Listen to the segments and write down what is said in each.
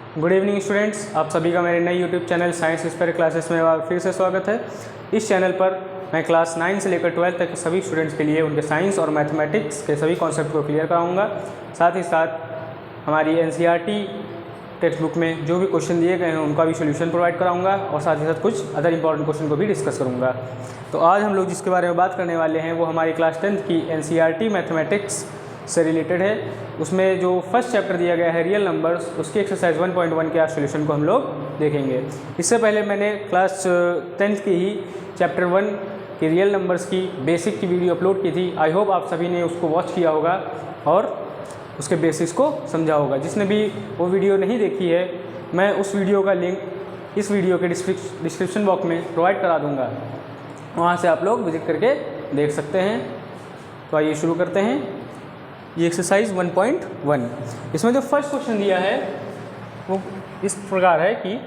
Good evening students, आप सभी का मेरे नए YouTube channel science inspire classes में फिर से स्वागत है। इस चैनल पर मैं क्लास 9 से लेकर 12 तक के सभी स्टूडेंट्स के लिए उनके साइंस और मैथमेटिक्स के सभी कॉन्सेप्ट को क्लियर कराऊंगा। साथ ही साथ हमारी एनसीईआरटी टेक्स्ट बुक में जो भी क्वेश्चन दिए गए हैं उनका भी सोल्यूशन प्रोवाइड कराऊंगा और साथ ही साथ कुछ अदर इंपॉर्टेंट क्वेश्चन को भी डिस्कस करूँगा। तो आज हम लोग जिसके बारे में बात करने वाले हैं वो हमारी क्लास 10th की एनसीईआरटी मैथमेटिक्स से रिलेटेड है। उसमें जो फर्स्ट चैप्टर दिया गया है रियल नंबर्स, उसकी एक्सरसाइज 1.1 के आज सोल्यूशन को हम लोग देखेंगे। इससे पहले मैंने क्लास 10th की ही चैप्टर 1 के रियल नंबर्स की बेसिक की वीडियो अपलोड की थी। आई होप आप सभी ने उसको वॉच किया होगा और उसके बेसिक्स को समझा होगा। जिसने भी वो वीडियो नहीं देखी है, मैं उस वीडियो का लिंक इस वीडियो के डिस्क्रिप्शन बॉक्स में प्रोवाइड करा दूँगा, वहाँ से आप लोग विजिट करके देख सकते हैं। तो आइए शुरू करते हैं। ये एक्सरसाइज 1.1, इसमें जो फर्स्ट क्वेश्चन दिया है वो इस प्रकार है कि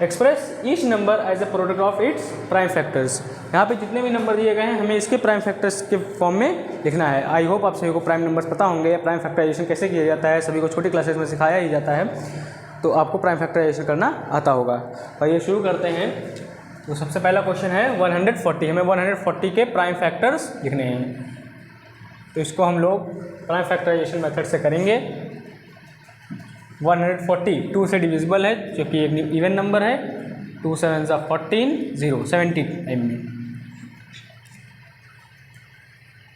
express each number as a product of its prime factors. यहाँ पे जितने भी नंबर दिए गए हैं हमें इसके प्राइम फैक्टर्स के फॉर्म में लिखना है। आई होप आप सभी को प्राइम नंबर्स पता होंगे या प्राइम फैक्टराइजेशन कैसे किया जाता है, सभी को छोटी क्लासेस में सिखाया ही जाता है, तो आपको प्राइम फैक्टराइजेशन करना आता होगा। तो ये शुरू करते हैं। तो सबसे पहला क्वेश्चन है 140, हमें 140 के प्राइम फैक्टर्स लिखने हैं। तो इसको हम लोग प्राइम फैक्टराइजेशन मेथड से करेंगे। 140 2 से डिविजिबल है जो कि एक इवन नंबर है। 2 7 14 0 70 में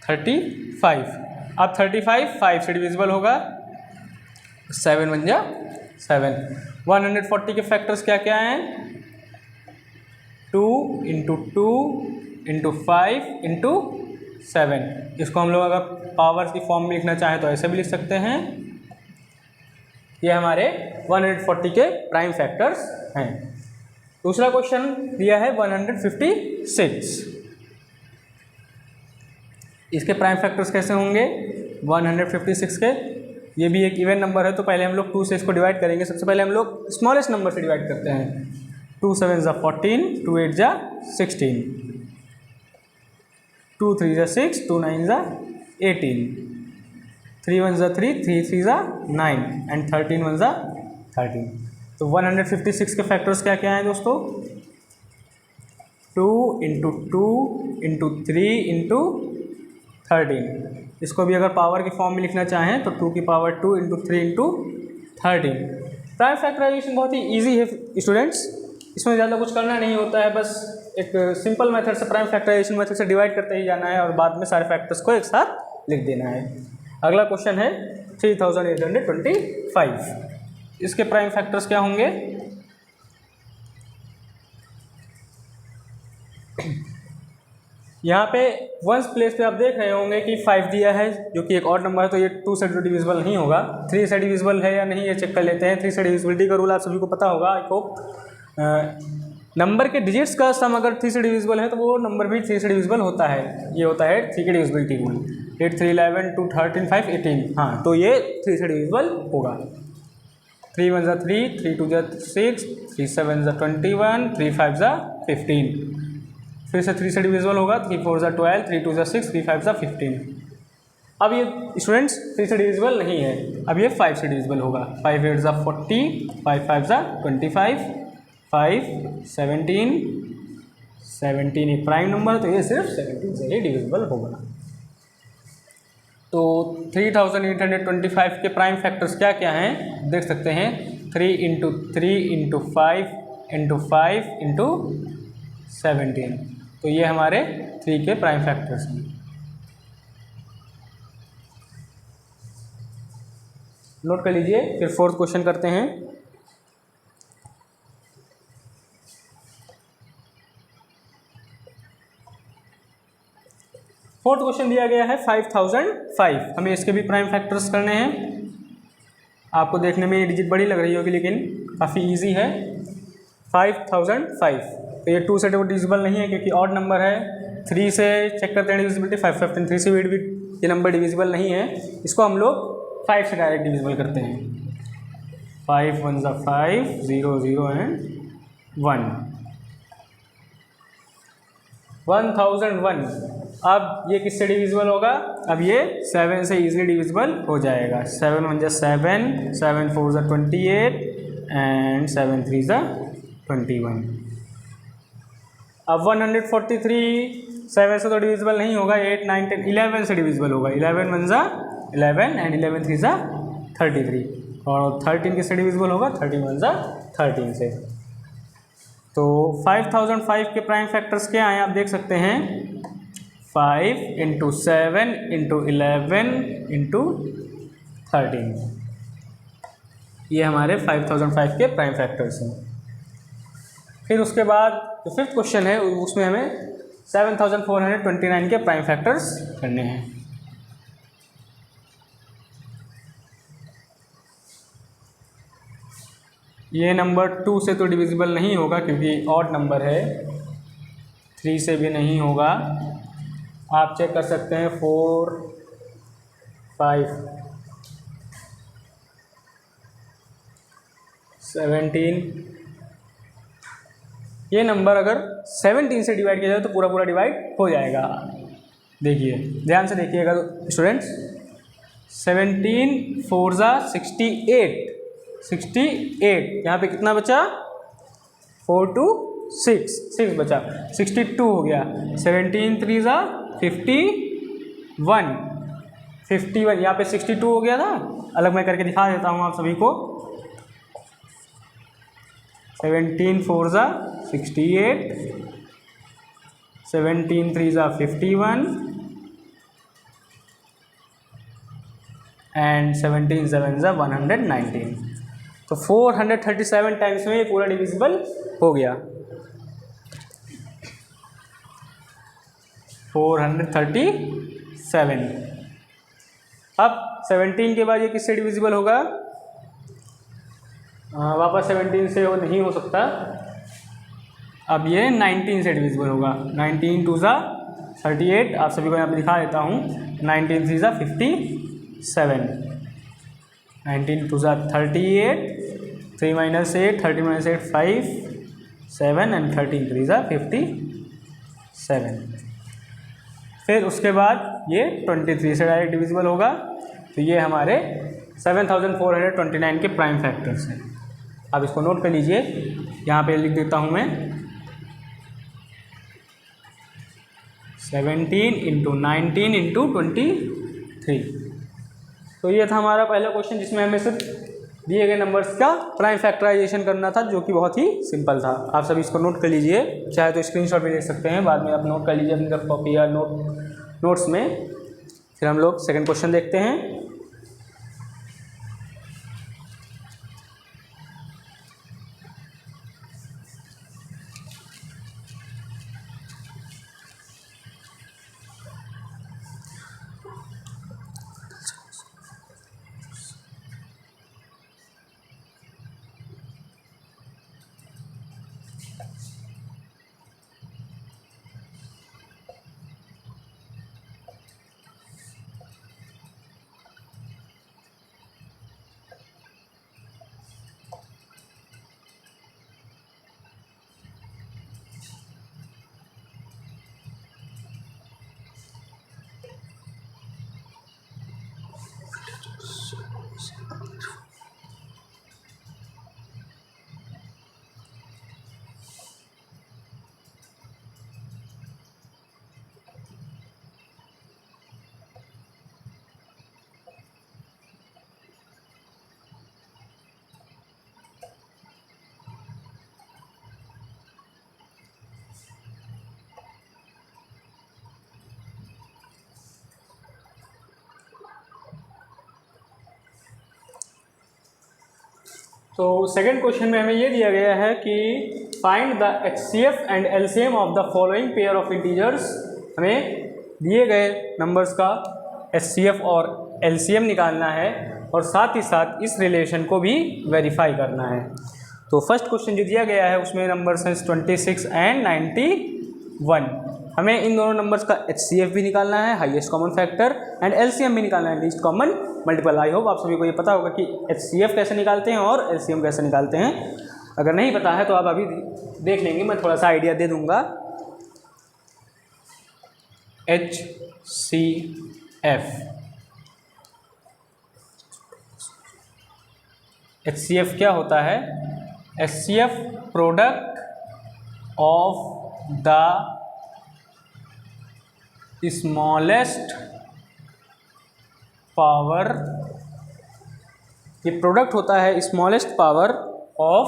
35। अब 35 5 से डिविजिबल होगा, 7 बन जा 7। 140 के फैक्टर्स क्या क्या हैं? 2 × 2 × 5 × 7। इसको हम लोग अगर पावर्स की फॉर्म में लिखना चाहें तो ऐसे भी लिख सकते हैं। ये हमारे 140 के प्राइम फैक्टर्स हैं। दूसरा क्वेश्चन दिया है 156। इसके प्राइम फैक्टर्स कैसे होंगे? 156 के, ये भी एक इवन नंबर है, तो पहले हम लोग 2 से इसको डिवाइड करेंगे। सबसे पहले हम लोग स्मॉलेस्ट नंबर से डिवाइड करते हैं। 2 7 14, 2 8 16, 2 3 6, 2 9 18, 3 1 3, 3 3 9 एंड 13 1 13। तो 156 के फैक्टर्स क्या क्या हैं दोस्तों? 2 × 2 × 3 × 13। इसको भी अगर पावर की फॉर्म में लिखना चाहें तो 2 की पावर 2 × 3 × 13। प्राइम फैक्टराइजेशन बहुत ही ईजी है स्टूडेंट्स, इसमें ज़्यादा कुछ करना नहीं होता है, बस एक सिंपल मेथड से प्राइम फैक्टराइजेशन मेथड से डिवाइड करते ही जाना है और बाद में सारे फैक्टर्स को एक साथ लिख देना है। अगला क्वेश्चन है 3825। इसके प्राइम फैक्टर्स क्या होंगे? यहाँ पे वंस प्लेस पे आप देख रहे होंगे कि 5 दिया है जो कि एक ऑड नंबर है, तो ये 2 से डिविजिबल नहीं होगा। 3 से डिविजिबल है या नहीं ये चेक कर लेते हैं। 3 से डिविजिबिलिटी का रूल आप सभी को पता होगा। आई होप नंबर के डिजिट्स का सम अगर 3 से डिविजिबल है तो वो नंबर भी 3 से डिविजिबल होता है। ये होता है 3 के डिविजिबिलिटी रूल। 8 3 11, 2 13, 5 18। हाँ, तो ये 3 से डिविजिबल होगा। 3 1 3, 3 2 6, 3 7 21, 3 5 15। फिर से 3 से डिविजिबल होगा। 3 4 12, 3 2 6, 3 5 15। अब ये स्टूडेंट्स 3 से डिविजिबल नहीं है, अब ये 5 से डिविजिबल होगा। 5 8 40, 5 5 25, 5 17। 17 एक प्राइम नंबर, तो ये सिर्फ 17 से ही डिविजिबल होगा। तो 3825 के प्राइम फैक्टर्स क्या क्या हैं देख सकते हैं। 3 × 3 × 5 × 5 × 17। तो ये हमारे 3 के प्राइम फैक्टर्स हैं। नोट कर लीजिए। फिर फोर्थ क्वेश्चन करते हैं। फोर्थ क्वेश्चन दिया गया है 5005। हमें इसके भी प्राइम फैक्टर्स करने हैं। आपको देखने में ये डिजिट बड़ी लग रही होगी लेकिन काफ़ी इजी है। 5005, तो ये 2 से डिविजिबल नहीं है क्योंकि ऑड नंबर है। 3 से चेक करते हैं डिविजिबिलिटी, 5 15, 3 से भी ये नंबर डिविजिबल नहीं है। इसको हम लोग 5 से डायरेक्ट डिविजिबल करते हैं। 5 1 5, 0 0 एंड 1। 1001। अब ये किससे डिविजिबल होगा? अब ये 7 से इजीली डिविजिबल हो जाएगा। 7 1 7, 7 4 28 एंड 7 3 ज़ा 21। अब 143 7 से तो डिविजिबल नहीं होगा, 8 9 10 11 से डिविजिबल होगा। 11 1 ज़ा 11 एंड 11 3 ज़ा 33, और 13 किससे डिविजिबल होगा? 13 1 ज़ा 13 से। तो 5005 के प्राइम फैक्टर्स क्या आए आप देख सकते हैं, 5 इंटू 7 इंटू 11 इंटू 13, ये हमारे 5005 के प्राइम फैक्टर्स हैं। फिर उसके बाद जो फिफ्थ क्वेश्चन है उसमें हमें 7429 के प्राइम फैक्टर्स करने हैं। ये नंबर 2 से तो डिविजिबल नहीं होगा क्योंकि ऑड नंबर है, 3 से भी नहीं होगा। आप चेक कर सकते हैं 4 5 17, ये नंबर अगर 17 से डिवाइड किया जाए तो पूरा पूरा डिवाइड हो जाएगा। देखिए ध्यान से देखिएगा स्टूडेंट्स, 17 4 ज़ा 68, 68 यहाँ पे कितना बचा? 4 2 6 6 बचा, 62 हो गया। 17 3 ज़ा 51, 51 यहाँ पे 62 हो गया था। अलग मैं करके दिखा देता हूँ आप सभी को। 17 4 ज़ा 68, 17 3 ज़ा 51 एंड 17 7 ज़ा 119। तो 437 टाइम्स में ये पूरा डिविजिबल हो गया। 437। अब 17 के बाद ये किससे डिविजिबल होगा? वापस 17 से वो नहीं हो सकता, अब ये 19 से डिविजिबल होगा। 19 2 ज़ा 38, आप सभी को यहाँ पे दिखा देता हूँ। 19 3 ज़ा 57, 19 2 ज़ा 38, 3 माइनस 8, 30 माइनस 8 5 7 एंड 13 3 ज़ा 57। फिर उसके बाद ये 23 से डायरेक्ट डिविजिबल होगा। तो ये हमारे 7429 के प्राइम फैक्टर्स हैं। आप इसको नोट कर लीजिए, यहाँ पे लिख देता हूँ मैं 17 इंटू 19 इंटू 23। तो ये था हमारा पहला क्वेश्चन जिसमें हमें सिर्फ दिए गए नंबर्स का प्राइम फैक्टराइजेशन करना था, जो कि बहुत ही सिंपल था। आप सभी इसको नोट कर लीजिए, चाहे तो स्क्रीनशॉट भी ले सकते हैं, बाद में आप नोट कर लीजिए अपनी कॉपी या नोट्स में। फिर हम लोग सेकंड क्वेश्चन देखते हैं। तो सेकंड क्वेश्चन में हमें ये दिया गया है कि find the HCF and LCM of the following pair of integers. हमें दिए गए नंबर्स का HCF और LCM निकालना है और साथ ही साथ इस रिलेशन को भी वेरीफाई करना है। तो फर्स्ट क्वेश्चन जो दिया गया है उसमें नंबर्स हैं 26 एंड 91। हमें इन दोनों नंबर्स का HCF भी निकालना है, highest common factor, and LCM भी निकालना है, least common multiple. I hope आप सभी को ये पता होगा कि HCF कैसे निकालते हैं और LCM कैसे निकालते हैं। अगर नहीं पता है तो आप अभी देख लेंगे, मैं थोड़ा सा आइडिया दे दूंगा। HCF HCF क्या होता है? HCF product of the smallest power, ये प्रोडक्ट होता है smallest power of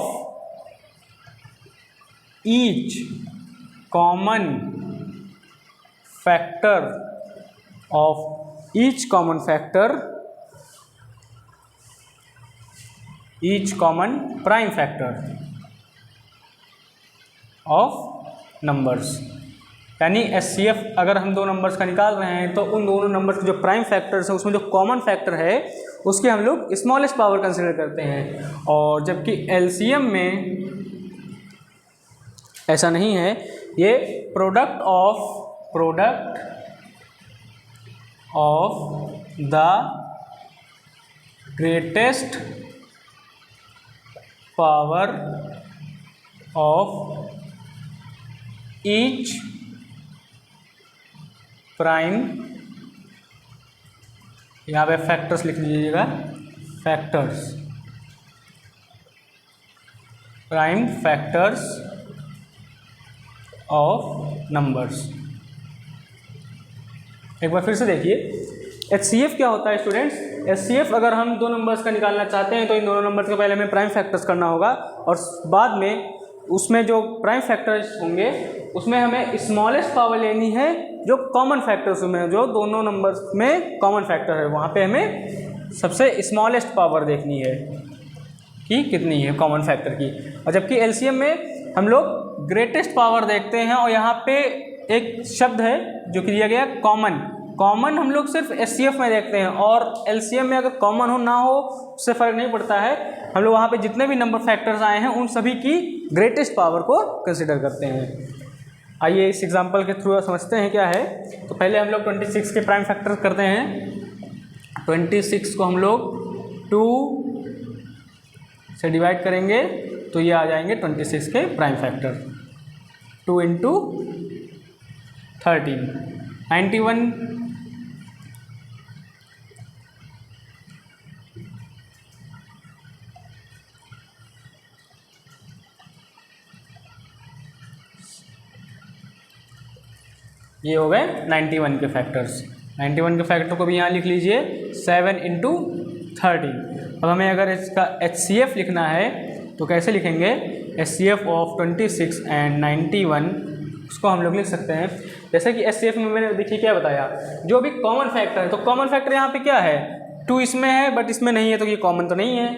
each common factor of each common prime factor of numbers. यानी HCF अगर हम दो नंबर्स का निकाल रहे हैं तो उन दोनों नंबर्स के जो प्राइम फैक्टर्स हैं उसमें जो कॉमन फैक्टर है उसके हम लोग स्मॉलेस्ट पावर कंसिडर करते हैं। और जबकि LCM में ऐसा नहीं है, ये product of the greatest power of each prime, यहाँ पे फैक्टर्स लिख लीजिएगा, factors, prime factors of numbers. एक बार फिर से देखिए HCF क्या होता है स्टूडेंट्स। HCF अगर हम दो नंबर्स का निकालना चाहते हैं तो इन दोनों नंबर्स का पहले हमें प्राइम फैक्टर्स करना होगा और बाद में उसमें जो प्राइम फैक्टर्स होंगे उसमें हमें स्मॉलेस्ट पावर लेनी है जो कॉमन फैक्टर्स में, जो दोनों नंबर्स में कॉमन फैक्टर है वहाँ पे हमें सबसे स्मॉलेस्ट पावर देखनी है कि कितनी है कॉमन फैक्टर की। और जबकि LCM में हम लोग ग्रेटेस्ट पावर देखते हैं और यहाँ पे एक शब्द है जो कि दिया गया कॉमन हम लोग सिर्फ HCF में देखते हैं और LCM में अगर कॉमन हो ना हो उससे फ़र्क नहीं पड़ता है, हम लोग वहाँ पे जितने भी नंबर फैक्टर्स आए हैं उन सभी की ग्रेटेस्ट पावर को कंसिडर करते हैं। आइए इस एग्जांपल के थ्रू समझते हैं क्या है। तो पहले हम लोग 26 के प्राइम फैक्टर करते हैं। 26 को हम लोग 2 से डिवाइड करेंगे तो ये आ जाएंगे 26 के प्राइम फैक्टर। 2 इंटू 13 91, ये हो गए 91 के फैक्टर्स। 91 के फैक्टर को भी यहाँ लिख लीजिए 7 इंटू 13। अब हमें अगर इसका HCF लिखना है तो कैसे लिखेंगे? HCF ऑफ 26 एंड 91 उसको हम लोग लिख सकते हैं जैसे कि HCF में मैंने देखिए क्या बताया, जो भी कॉमन फैक्टर है तो कॉमन फैक्टर यहाँ पे क्या है? 2 इसमें है बट इसमें नहीं है तो ये कॉमन तो नहीं है।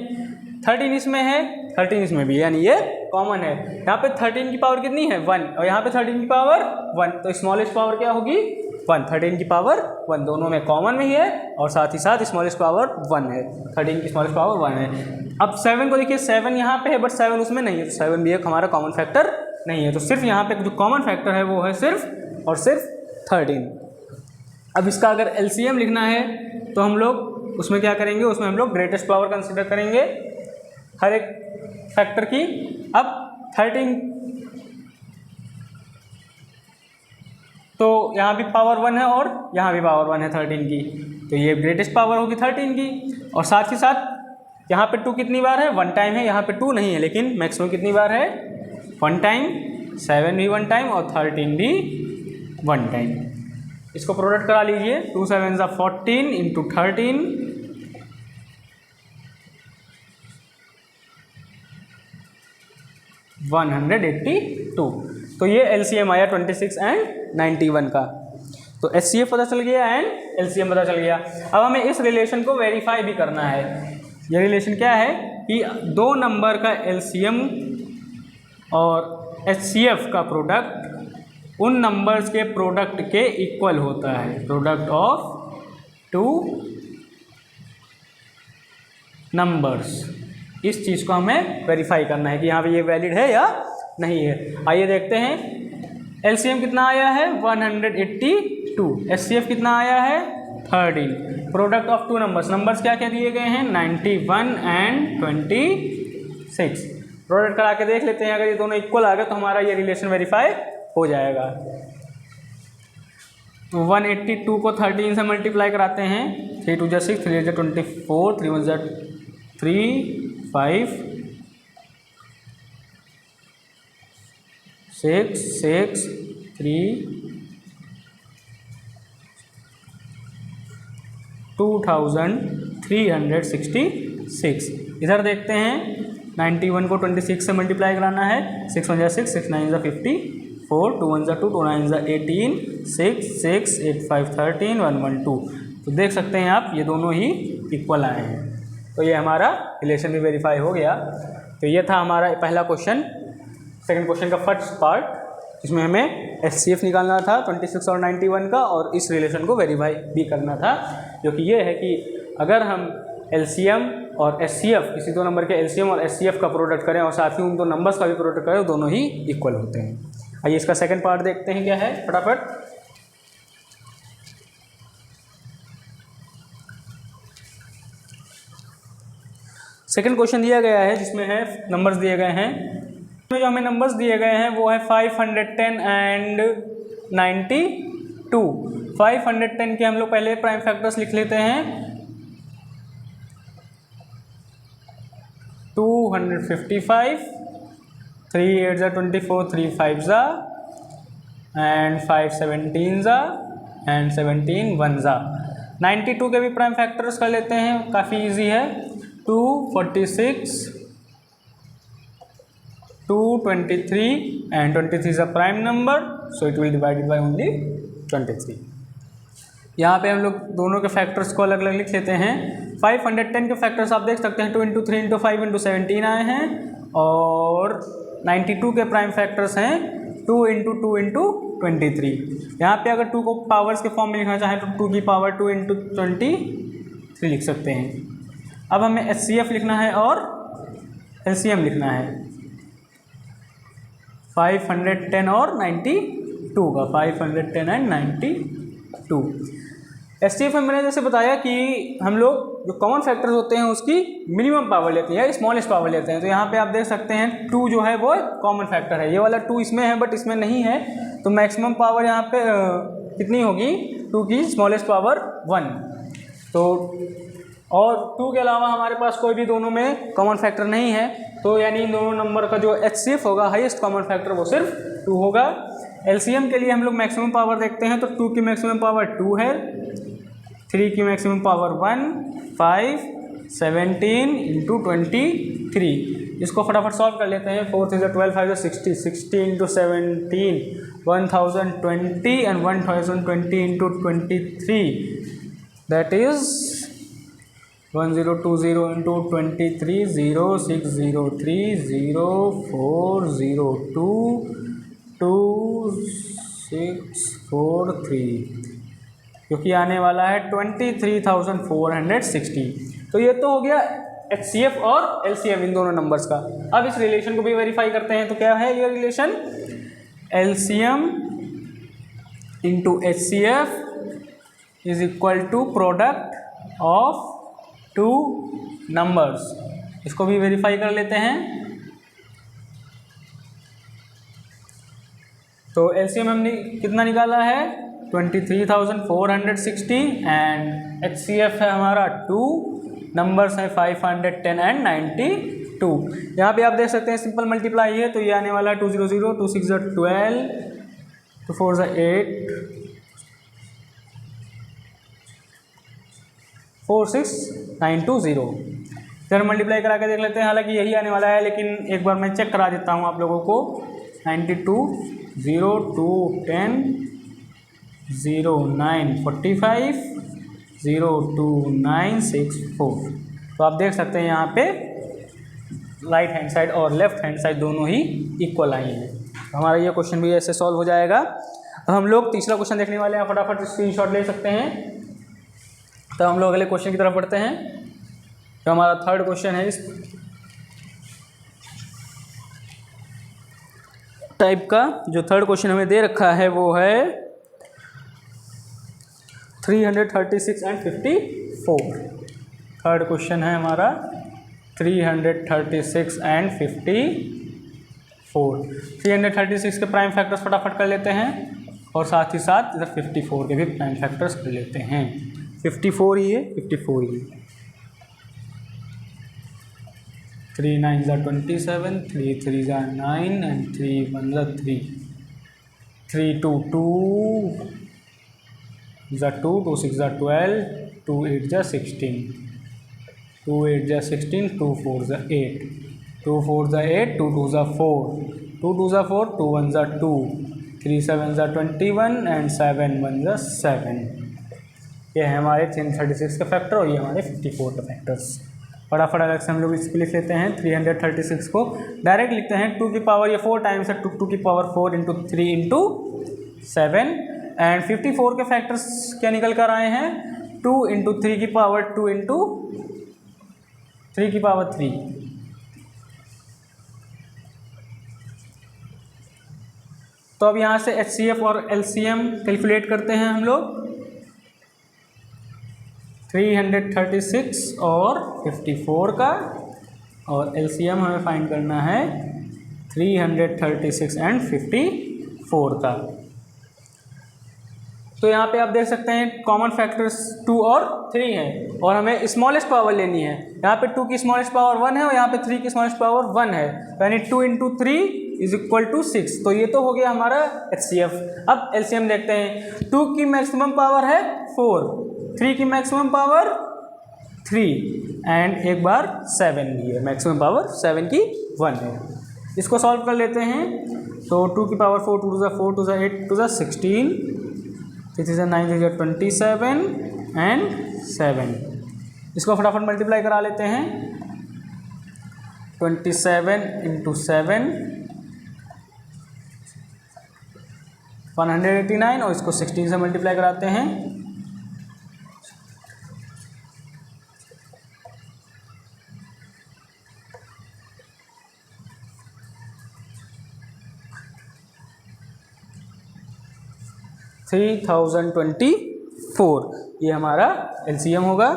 13 इसमें है, 13 इसमें भी है, यानी ये कॉमन है। यहाँ पे 13 की पावर कितनी है? 1 और यहाँ पे 13 की पावर 1, तो स्मॉलेस्ट पावर क्या होगी? 1। 13 की पावर 1 दोनों में कॉमन में ही है और साथ ही साथ स्मॉलेस्ट पावर 1 है। 13 की स्मॉलेस्ट पावर 1 है। अब 7 को देखिए 7 यहाँ पे है बट 7 उसमें नहीं है, तो 7 भी एक हमारा कॉमन फैक्टर नहीं है। तो सिर्फ यहाँ पे जो कॉमन फैक्टर है वो है सिर्फ और सिर्फ 13। अब इसका अगर LCM लिखना है तो हम लोग उसमें क्या करेंगे? उसमें हम लोग ग्रेटेस्ट पावर कंसिडर करेंगे हर एक फैक्टर की। अब 13 तो यहाँ भी पावर 1 है और यहाँ भी पावर 1 है 13 की, तो ये ग्रेटेस्ट पावर होगी 13 की। और साथ ही साथ यहाँ पे 2 कितनी बार है? 1 टाइम है। यहाँ पे 2 नहीं है लेकिन मैक्सिमम कितनी बार है? 1 टाइम। 7 भी 1 टाइम और 13 भी 1 टाइम। इसको प्रोडक्ट करा लीजिए। 2 7 ज़ा 14 इंटू 13 182। तो ये LCM आया 26 एंड 91 का। तो HCF पता चल गया एंड LCM पता चल गया। अब हमें इस रिलेशन को वेरीफाई भी करना है। ये रिलेशन क्या है कि दो नंबर का LCM और HCF का प्रोडक्ट उन नंबर्स के प्रोडक्ट के इक्वल होता है। प्रोडक्ट ऑफ 2 नंबर्स, इस चीज़ को हमें वेरीफाई करना है कि यहाँ पे ये वैलिड है या नहीं है। आइए देखते हैं। LCM कितना आया है? 182। HCF कितना आया है? 13। प्रोडक्ट ऑफ 2 नंबर्स, नंबर्स क्या क्या दिए गए हैं? 91 एंड 26। प्रोडक्ट करा के देख लेते हैं। अगर ये दोनों इक्वल आ गए तो हमारा ये रिलेशन वेरीफाई हो जाएगा। तो 182 को 13 से मल्टीप्लाई कराते हैं। 3 2 जा 6, 3 8 जा 24, 3 1 जा 3, 5 6 6 3 2366। इधर देखते हैं 91 को 26 से मल्टीप्लाई कराना है। 6 1 6, 6 9 54, 2 1 2, 2 9 18, 6 6 8 5 13, 1 1 2। तो देख सकते हैं आप ये दोनों ही इक्वल आए हैं। तो ये हमारा रिलेशन भी वेरीफाई हो गया। तो ये था हमारा पहला क्वेश्चन। सेकंड क्वेश्चन का फर्स्ट पार्ट, इसमें हमें HCF निकालना था 26 और 91 का, और इस रिलेशन को वेरीफाई भी करना था, जो कि ये है कि अगर हम LCM और HCF, किसी दो नंबर के LCM और HCF का प्रोडक्ट करें और साथ ही उन दो नंबर्स का भी प्रोडक्ट करें, दोनों ही इक्वल होते हैं। आइए इसका सेकंड पार्ट देखते हैं क्या है फटाफट। सेकंड क्वेश्चन दिया गया है जिसमें है नंबर्स दिए गए हैं। जो हमें नंबर्स दिए गए हैं वो है 510 एंड 92। 510 के हम लोग पहले प्राइम फैक्टर्स लिख लेते हैं। 255, 3 8 24, 3 5 एंड 5 17 एंड 17 1 92 के भी प्राइम फैक्टर्स कर लेते हैं, काफ़ी इजी है। 246, 223 and 23 is a prime number, so it will divided by only 23। यहाँ पे हम लोग दोनों के फैक्टर्स को अलग अलग लिख लेते हैं। 510 के फैक्टर्स आप देख सकते हैं 2 × 3 × 5 × 17 आए हैं, और 92 के प्राइम फैक्टर्स हैं 2 × 2 × 23। यहाँ पे अगर 2 को पावर्स के फॉर्म में लिखना चाहें तो 2 की पावर 2 × 23 लिख सकते हैं। अब हमें HCF लिखना है और LCM लिखना है 510 और 92 का। 510 एंड 92। HCF में मैंने जैसे बताया कि हम लोग जो कॉमन फैक्टर्स होते हैं उसकी मिनिमम पावर लेते हैं, स्मॉलेस्ट पावर लेते हैं। तो यहाँ पे आप देख सकते हैं 2 जो है वो कॉमन फैक्टर है, ये वाला 2 इसमें है बट इसमें नहीं है, तो मैक्सिमम पावर यहाँ पे कितनी होगी, 2 की स्मॉलेस्ट पावर 1। तो और 2 के अलावा हमारे पास कोई भी दोनों में कॉमन फैक्टर नहीं है, तो यानी इन दोनों नंबर का जो HCF होगा हाईएस्ट कॉमन फैक्टर वो सिर्फ 2 होगा। LCM के लिए हम लोग मैक्सिमम पावर देखते हैं, तो 2 की मैक्सिमम पावर 2 है, 3 की मैक्सिमम पावर 1, 5 17 × 23। इसको फटाफट सॉल्व कर लेते हैं। 4 3 12 5 60, 60 × 17 1020 एंड 1020 × 23, दैट इज 1020 × 23 0603 0402 2643, क्योंकि आने वाला है 23,460। तो ये तो हो गया HCF और LCM इन दोनों नंबर्स का। अब इस रिलेशन को भी वेरीफाई करते हैं। तो क्या है ये relation, LCM into HCF is equal to product of 2 numbers. इसको भी वेरीफाई कर लेते हैं। तो LCM हमने कितना निकाला है 23,460 एंड HCF है हमारा 2 नंबर्स हैं 510 एंड 92। यहाँ पे आप देख सकते हैं सिंपल मल्टीप्लाई है, तो ये आने वाला है 200, 2 6 12, 2 4 8, 46920। फिर मल्टीप्लाई करा के देख लेते हैं, हालांकि यही आने वाला है, लेकिन एक बार मैं चेक करा देता हूँ आप लोगों को। 92 0 2 10 0 9 45 0 2 9 6 4। तो आप देख सकते हैं यहाँ पे राइट हैंड साइड और लेफ्ट हैंड साइड दोनों ही इक्वल आई हैं। तो हमारा ये क्वेश्चन भी ऐसे सॉल्व हो जाएगा। अब हम लोग तीसरा क्वेश्चन देखने वाले हैं, फटाफट स्क्रीनशॉट ले सकते हैं। तो हम लोग अगले क्वेश्चन की तरफ बढ़ते हैं। तो हमारा थर्ड क्वेश्चन है इस टाइप का। जो थर्ड क्वेश्चन हमें दे रखा है वो है 336 एंड 54। थर्ड क्वेश्चन है हमारा 336 एंड 54। 336 के प्राइम फैक्टर्स फटाफट कर लेते हैं और साथ ही साथ इधर 54 के भी प्राइम फैक्टर्स कर लेते हैं। 54 ही है, 54 ही। 3 9 ज़ा 27, 3 3 ज़ा 9 एंड 3 1 ज़ा 3, 3 2 2 ज़ा 2, 2 6 ज़ा 12, 2 8 ज़ा 16, 2 8 ज़ा 16, 2 4 ज़ा 8, 2 4 ज़ा 8, 2 2 ज़ा 4, 2 2 ज़ा 4, 2 1 ज़ा 2, 3 7 ज़ा 21 एंड 7 1 ज़ा 7। ये है हमारे 336 का फैक्टर और ये हमारे 54 का फैक्टर्स। फटाफट अलग से हम लोग इसको लिख लेते हैं। 336 को डायरेक्ट लिखते हैं 2 की पावर, ये 4 टाइम्स है, 2 की पावर 4 इंटू 3 इंटू 7 एंड 54 के फैक्टर्स क्या निकल कर आए हैं 2 इंटू 3 की पावर 2 इंटू 3 की पावर 3। तो अब यहाँ से HCF और LCM कैलकुलेट करते हैं हम लोग। 336 और 54 का, और LCM हमें फाइंड करना है 336 एंड 54 का। तो यहाँ पे आप देख सकते हैं कॉमन फैक्टर्स 2 और 3 हैं और हमें स्मॉलेस्ट पावर लेनी है। यहाँ पे 2 की स्मॉलेस्ट पावर 1 है और यहाँ पे 3 की स्मॉलेस्ट पावर 1 है, यानी 2 इंटू 3 इज इक्वल टू 6। तो ये तो हो गया हमारा HCF। अब LCM देखते हैं। 2 की मैक्सिमम पावर है 4, 3 की मैक्सिमम पावर 3 एंड एक बार 7 भी है, मैक्सिमम पावर 7 की 1 है। इसको सॉल्व कर लेते हैं। तो 2 की पावर 4, 2 ज़ा 4, 2 ज़ा 8, 2 ज़ा 16, 3 ज़ा 9, 3 ज़ा 27 एंड 7। इसको फटाफट मल्टीप्लाई करा लेते हैं। 27 इंटू 7 189 और इसको 16 से मल्टीप्लाई कराते हैं। $3024 ये हमारा LCM होगा।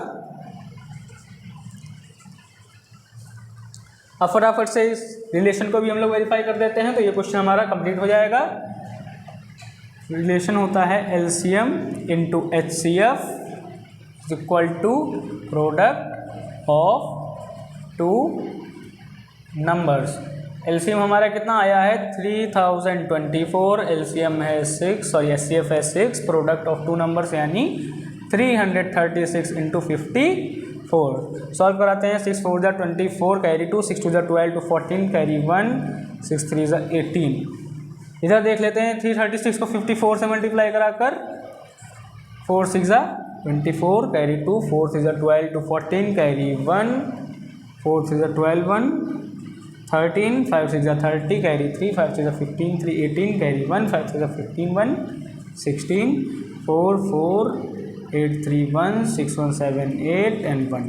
अब फटाफट से इस रिलेशन को भी हम लोग वेरीफाई कर देते हैं, तो ये क्वेश्चन हमारा कंप्लीट हो जाएगा। रिलेशन होता है LCM into HCF equal to product of 2 numbers. LCM हमारा कितना आया है 3024, LCM है 6 और HCF है 6, प्रोडक्ट ऑफ 2 नंबर्स यानी 336 इंटू 54। सॉल्व कराते हैं। 6 4 ज़ा 24 कैरी 2, 6 2 ज़ा 12 2 14 कैरी 1, 6 3 ज़ा 18। इधर देख लेते हैं 336 को 54 से मल्टीप्लाई कराकर 4 6 ज़ा 24 कैरी 2, 4 6 ज़ा 12 2 14 कैरी 1, 4 6 ज़ा 12 1 13, 5 6 ज़ा 30 कैरी 3, 5 6 ज़ा 15 3 18 कैरी 1, 5 6 ज़ा 15 1 16, 4 4 8 3 1 6 1 7 8 एंड 1।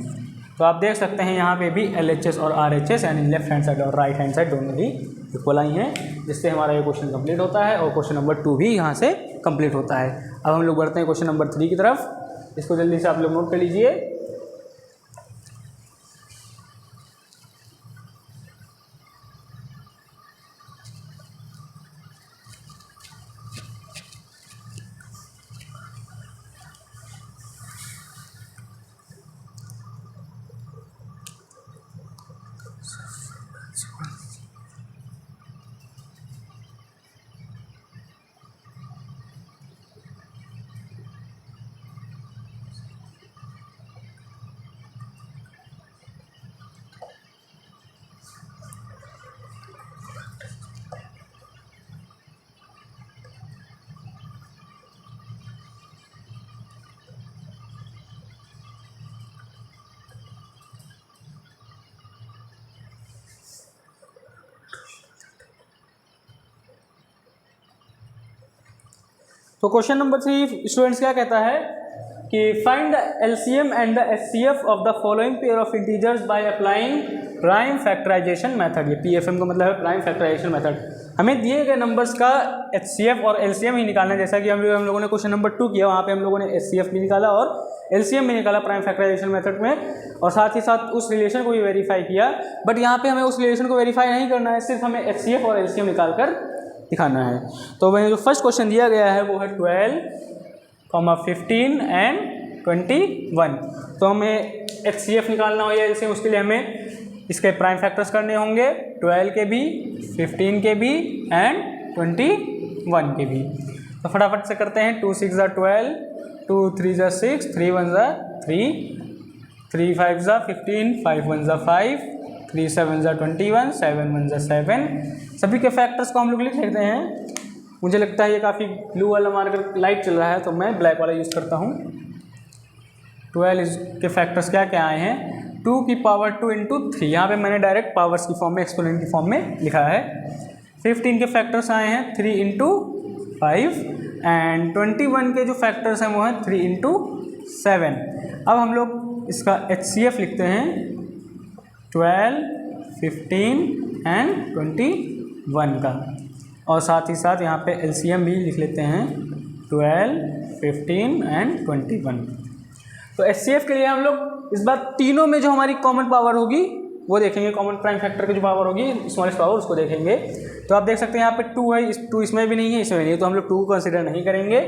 तो आप देख सकते हैं यहाँ पे भी LHS और RHS यानी लेफ्ट हैंड साइड और राइट हैंड साइड दोनों ही इक्वल आई हैं, जिससे हमारा ये क्वेश्चन कंप्लीट होता है और क्वेश्चन नंबर 2 भी यहाँ से कंप्लीट होता है। अब हम लोग बढ़ते हैं क्वेश्चन नंबर 3 की तरफ। इसको जल्दी से आप लोग नोट कर लीजिए। तो क्वेश्चन नंबर 3 स्टूडेंट्स क्या कहता है कि find the LCM and the HCF of the following pair of integers by applying prime factorization method. ये PFM का मतलब है प्राइम फैक्टराइजेशन मेथड। हमें दिए गए नंबर्स का HCF और LCM ही निकालना है, जैसा कि हम लोगों ने क्वेश्चन नंबर 2 किया, वहाँ पे हम लोगों ने HCF भी निकाला और LCM भी निकाला प्राइम फैक्टराइजेशन मेथड में, और साथ ही साथ उस रिलेशन को भी वेरीफाई किया। बट यहाँ पे हमें उस रिलेशन को वेरीफाई नहीं करना है, सिर्फ हमें HCF और LCM निकाल कर दिखाना है। तो वही जो फर्स्ट क्वेश्चन दिया गया है वो है 12, 15 एंड 21। तो हमें HCF निकालना हो या LCM, उसके लिए हमें इसके प्राइम फैक्टर्स करने होंगे 12 के भी, 15 के भी एंड 21 के भी। तो फटाफट से करते हैं। 2 6 12, 2 3 6, 3 1 3, 3 5 15, 5 1 5, 3 7 21, 7 1 7। सभी के फैक्टर्स को हम लोग लिख लेते हैं। मुझे लगता है ये काफ़ी ब्लू वाला मार्कर लाइट चल रहा है, तो मैं ब्लैक वाला यूज़ करता हूँ। 12 के फैक्टर्स क्या क्या आए हैं? 2 की पावर 2 इंटू 3, यहाँ पर मैंने डायरेक्ट पावर्स की फॉर्म में, एक्सपोनेंट की फॉर्म में लिखा है। 15 के फैक्टर्स आए हैं 3 इंटू 5 एंड 21 के जो फैक्टर्स हैं वो हैं 3 इंटू 7। अब हम लोग इसका HCF लिखते हैं 12, 15 एंड 21 का, और साथ ही साथ यहाँ पे LCM भी लिख लेते हैं 12, 15 एंड 21। तो HCF के लिए हम लोग इस बार तीनों में जो हमारी कॉमन पावर होगी वो देखेंगे। कॉमन प्राइम फैक्टर की जो पावर होगी, स्मॉलेस्ट पावर, उसको देखेंगे। तो आप देख सकते हैं यहाँ पे 2 है, 2 इसमें भी नहीं है, इसमें भी नहीं है, तो हम लोग 2 को कंसिडर नहीं करेंगे।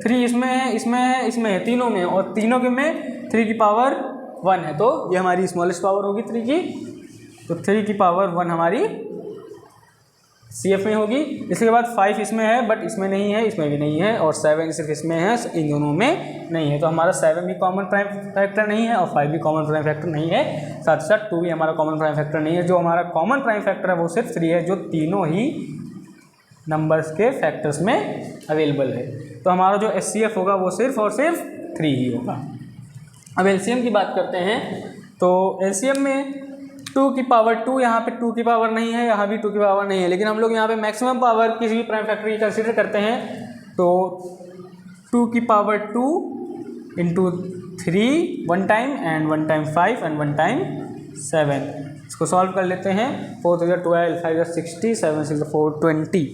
3 इसमें है, इसमें है, इसमें है, तीनों में है, और तीनों के में 3 की पावर 1 है, तो ये हमारी स्मॉलेस्ट पावर होगी 3 की। तो 3 की पावर 1 हमारी CF में होगी। इसके बाद 5 इसमें है बट इसमें नहीं है, इसमें भी नहीं है, और 7 सिर्फ इसमें है, इन दोनों में नहीं है। तो हमारा 7 भी कॉमन प्राइम फैक्टर नहीं है और 5 भी कॉमन प्राइम फैक्टर नहीं है। साथ ही साथ 2 भी हमारा कॉमन प्राइम फैक्टर नहीं है। जो हमारा कॉमन प्राइम फैक्टर है वो सिर्फ 3 है, जो तीनों ही नंबर्स के फैक्टर्स में अवेलेबल है। तो हमारा जो HCF होगा वो सिर्फ और सिर्फ 3 ही होगा। अब LCM की बात करते हैं। तो LCM में 2 की पावर 2, यहाँ पे 2 की पावर नहीं है, यहाँ भी 2 की पावर नहीं है, लेकिन हम लोग यहाँ पे मैक्सिमम पावर किसी भी प्राइम फैक्टर की कंसीडर करते हैं। तो 2 की power 2 into 3 1 time and 1 time 5 and 1 time 7। इसको सॉल्व कर लेते हैं। 4 3 12, 5 60, 7 6 4 20।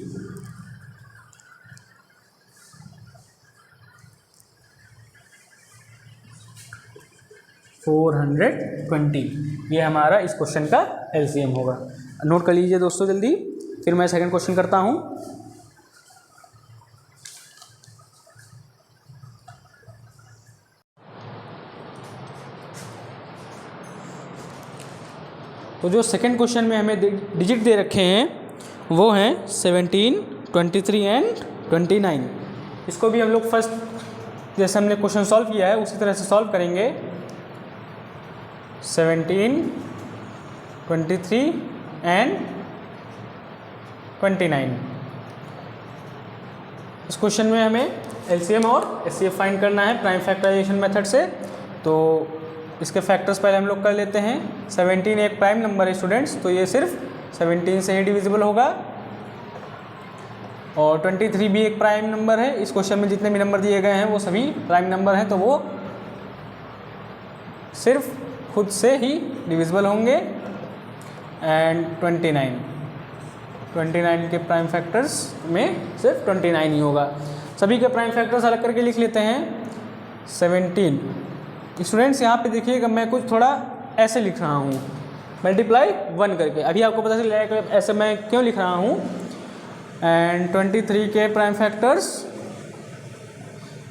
420, ये हमारा इस क्वेश्चन का LCM होगा। नोट कर लीजिए दोस्तों जल्दी, फिर मैं सेकंड क्वेश्चन करता हूँ। तो जो सेकंड क्वेश्चन में हमें डिजिट दे रखे हैं वो हैं 17, 23 एंड 29। इसको भी हम लोग फर्स्ट जैसे हमने क्वेश्चन सॉल्व किया है उसी तरह से सॉल्व करेंगे। 17, 23 एंड 29। इस क्वेश्चन में हमें LCM और HCF फाइंड करना है प्राइम फैक्टराइजेशन मेथड से। तो इसके फैक्टर्स पहले हम लोग कर लेते हैं। 17 एक प्राइम नंबर है स्टूडेंट्स, तो ये सिर्फ 17 से ही डिविजिबल होगा, और 23 भी एक प्राइम नंबर है। इस क्वेश्चन में जितने भी नंबर दिए गए हैं वो सभी प्राइम नंबर हैं, तो वो सिर्फ खुद से ही डिविजिबल होंगे। एंड 29 के प्राइम फैक्टर्स में सिर्फ 29 ही होगा। सभी के प्राइम फैक्टर्स अलग करके लिख लेते हैं। 17 स्टूडेंट्स यहाँ पे देखिएगा, मैं कुछ थोड़ा ऐसे लिख रहा हूँ, मल्टीप्लाई 1 करके। अभी आपको पता चल जाएगा कि ऐसे मैं क्यों लिख रहा हूँ। एंड 23 के प्राइम फैक्टर्स,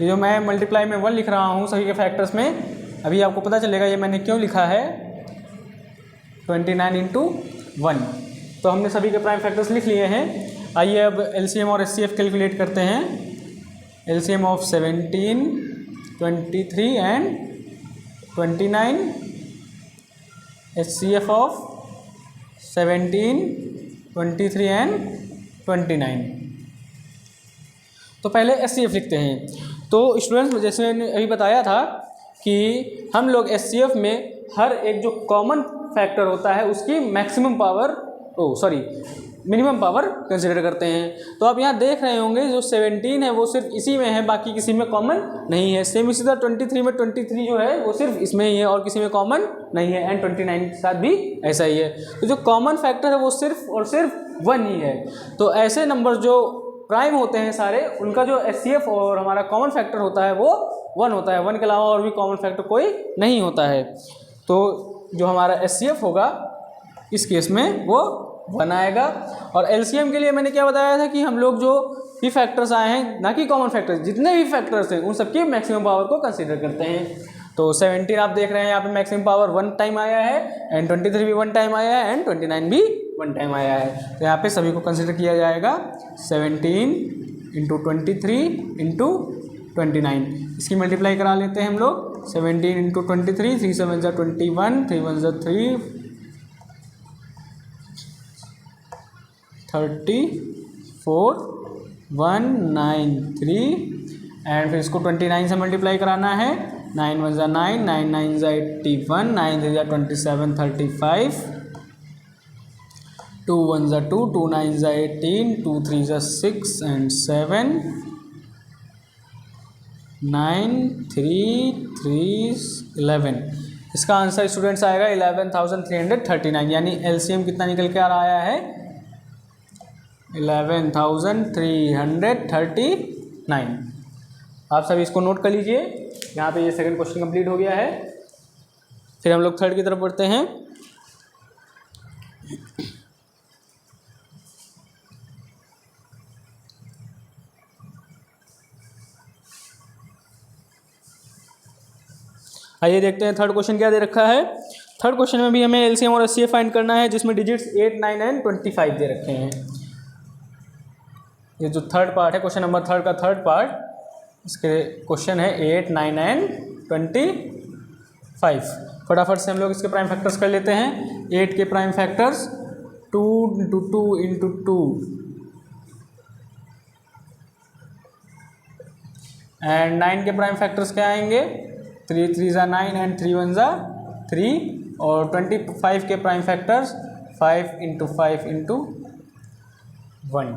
ये जो मैं मल्टीप्लाई में 1 लिख रहा हूँ सभी के फैक्टर्स में, अभी आपको पता चलेगा ये मैंने क्यों लिखा है 29 इंटू 1। तो हमने सभी के प्राइम फैक्टर्स लिख लिए हैं। आइए अब LCM और HCF कैलकुलेट करते हैं। LCM of 17, 23 and 29, HCF of 17, 23 and 29। तो पहले HCF लिखते हैं। तो स्टूडेंट्स जैसे मैंने अभी बताया था कि हम लोग HCF में हर एक जो कॉमन फैक्टर होता है उसकी maximum power minimum power consider करते हैं। तो आप यहाँ देख रहे होंगे जो 17 है वो सिर्फ इसी में है, बाकी किसी में कॉमन नहीं है। सेम इसी तरह 23 में 23 जो है वो सिर्फ इसमें ही है और किसी में कॉमन नहीं है। एंड 29 के साथ भी ऐसा ही है। तो जो कॉमन फैक्टर है वो सिर्फ और सिर्फ 1 ही है। तो ऐसे नंबर जो प्राइम होते हैं सारे, उनका जो HCF और हमारा कॉमन फैक्टर होता है वो 1 होता है। 1 के अलावा और भी कॉमन फैक्टर कोई नहीं होता है। तो जो हमारा HCF होगा इस केस में वो 1 आएगा। और LCM के लिए मैंने क्या बताया था कि हम लोग जो भी फैक्टर्स आए हैं, ना कि कॉमन फैक्टर्स, जितने भी फैक्टर्स हैं उन सबकी मैक्सिमम पावर को कंसीडर करते हैं। तो 17 आप देख रहे हैं यहाँ पे मैक्सिमम पावर 1 टाइम आया है, एंड 23 भी 1 टाइम आया है, एंड 29 भी 1 टाइम आया है। तो यहाँ पे सभी को कंसिडर किया जाएगा 17 इंटू 23 इंटू 29। इसकी मल्टीप्लाई करा लेते हैं हम लोग। 17 इंटू 23, 3 7 जा 21, 3 1 जा 3, 34 193, एंड फिर इसको 29 से मल्टीप्लाई कराना है। 9 1 जा 9, 9 9 जा 81, 9 3 जा 27 35, 2 1 जा 2, 2 9 जा 18, 2 3 जा 6 एंड 7, 9 3 3 11। इसका आंसर स्टूडेंट्स आएगा 11,339, यानी एलसीएम कितना निकल के आ रहा है 11,339। आप सभी इसको नोट कर लीजिए। यहाँ पे ये सेकंड क्वेश्चन कंप्लीट हो गया है। फिर हम लोग थर्ड की तरफ बढ़ते हैं। आइए देखते हैं थर्ड क्वेश्चन क्या दे रखा है। थर्ड क्वेश्चन में भी हमें एलसीएम और एचसीएफ फाइंड करना है, जिसमें डिजिट्स 8 9 एंड 25 दे रखे हैं। ये जो थर्ड पार्ट है, क्वेश्चन नंबर थर्ड का थर्ड पार्ट, इसके क्वेश्चन है 8 9 एंड 25। फटाफट से हम लोग इसके प्राइम फैक्टर्स कर लेते हैं। 8 के prime factors 2 into 2 into 2, and 9 के प्राइम फैक्टर्स क्या आएंगे 3 3 जा 9 एंड 3 1 जा 3, और 25 के प्राइम फैक्टर्स 5 इंटू 5 इंटू 1।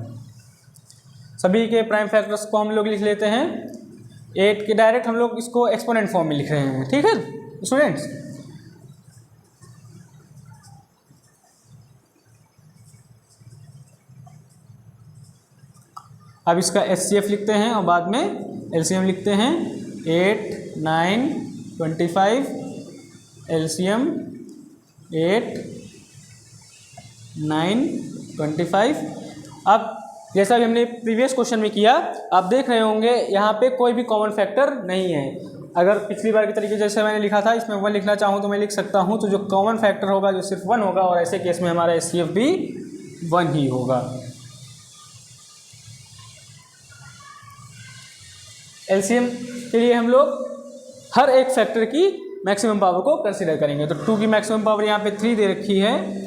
सभी के प्राइम फैक्टर्स को हम लोग लिख लेते हैं। 8 के डायरेक्ट हम लोग इसको एक्सपोनेंट फॉर्म में लिख रहे हैं, ठीक है स्टूडेंट्स। अब इसका एचसीएफ लिखते हैं और बाद में एलसीएम लिखते हैं। 8 9 25, एलसीएम 8 9 25। अब जैसा कि हमने प्रीवियस क्वेश्चन में किया, आप देख रहे होंगे यहाँ पे कोई भी कॉमन फैक्टर नहीं है। अगर पिछली बार की तरीके जैसे मैंने लिखा था, इसमें 1 लिखना चाहूँ तो मैं लिख सकता हूँ। तो जो कॉमन फैक्टर होगा जो सिर्फ 1 होगा, और ऐसे केस में हमारा एचसीएफ भी 1 ही होगा। एलसीएम के लिए हम लोग हर एक फैक्टर की मैक्सिमम पावर को कंसीडर करेंगे। तो 2 की मैक्सिमम पावर यहाँ पे 3 दे रखी है।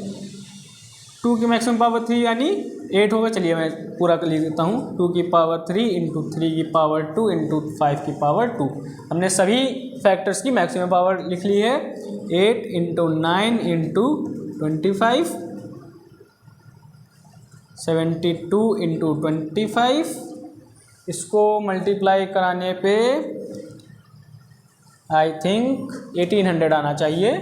2 की मैक्सिमम पावर 3 यानी 8 होगा। चलिए मैं पूरा कर लिख देता हूँ। 2 की पावर 3 इंटू 3 की पावर 2 इंटू 5 की पावर 2। हमने सभी फैक्टर्स की मैक्सिमम पावर लिख ली है। 8 इंटू 9 इंटू 25, 72 इंटू 25। इसको मल्टीप्लाई कराने पे आई थिंक 1800 आना चाहिए।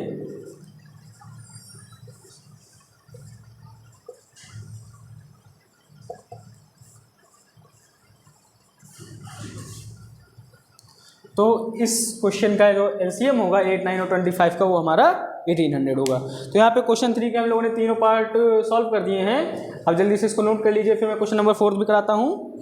तो इस क्वेश्चन का जो एलसीएम होगा 8 9 और 25 का, वो हमारा 1800 होगा। तो यहाँ पे क्वेश्चन 3 के हम लोगों ने तीनों पार्ट सॉल्व कर दिए हैं। अब जल्दी से इसको नोट कर लीजिए, फिर मैं क्वेश्चन नंबर 4 भी कराता हूँ।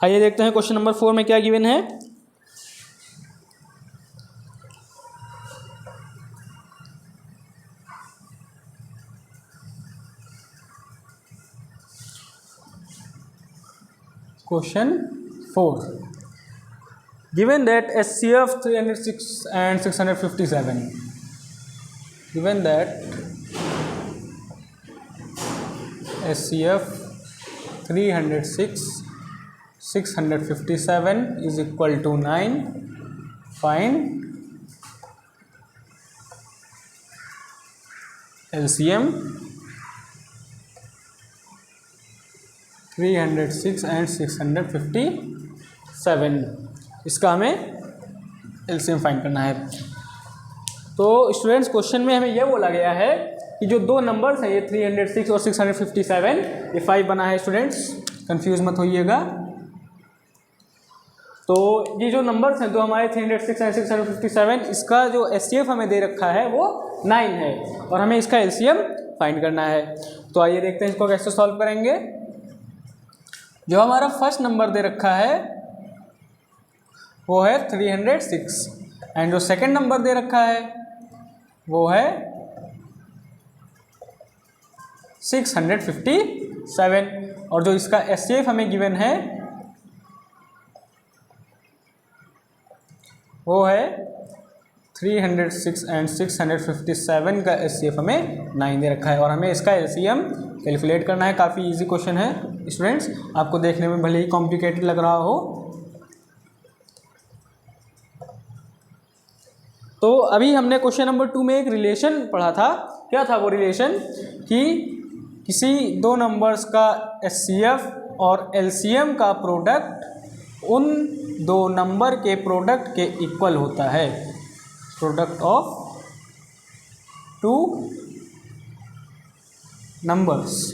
आइए देखते हैं क्वेश्चन नंबर 4 में क्या गिवन है। Question 4. Given that HCF 306 and 657. Given that HCF 306 657 is equal to 9. Find LCM 306 and 657। इसका हमें एलसीएम फाइंड करना है। तो स्टूडेंट्स क्वेश्चन में हमें यह बोला गया है कि जो दो नंबर्स हैं ये 306 और 657, ये 5 बना है। स्टूडेंट्स कंफ्यूज मत होइएगा। तो ये जो नंबर्स हैं तो हमारे 306 एंड 657, इसका जो एचसीएफ हमें दे रखा है वो 9 है, और हमें इसका एलसीएम फाइंड करना है। तो आइए देखते हैं इसको कैसे सॉल्व करेंगे। जो हमारा फर्स्ट नंबर दे रखा है वो है 306 एंड जो सेकंड नंबर दे रखा है वो है 657 और जो इसका एचसीएफ हमें गिवन है वो है 306 एंड 657 का एचसीएफ हमें 9 दे रखा है और हमें इसका एलसीएम कैलकुलेट करना है। काफ़ी इजी क्वेश्चन है स्टूडेंट्स, आपको देखने में भले ही कॉम्प्लिकेटेड लग रहा हो। तो अभी हमने क्वेश्चन नंबर 2 में एक रिलेशन पढ़ा था। क्या था वो रिलेशन कि किसी दो नंबर्स का एचसीएफ और एलसीएम का प्रोडक्ट उन दो नंबर के प्रोडक्ट के इक्वल होता है। Product of two numbers.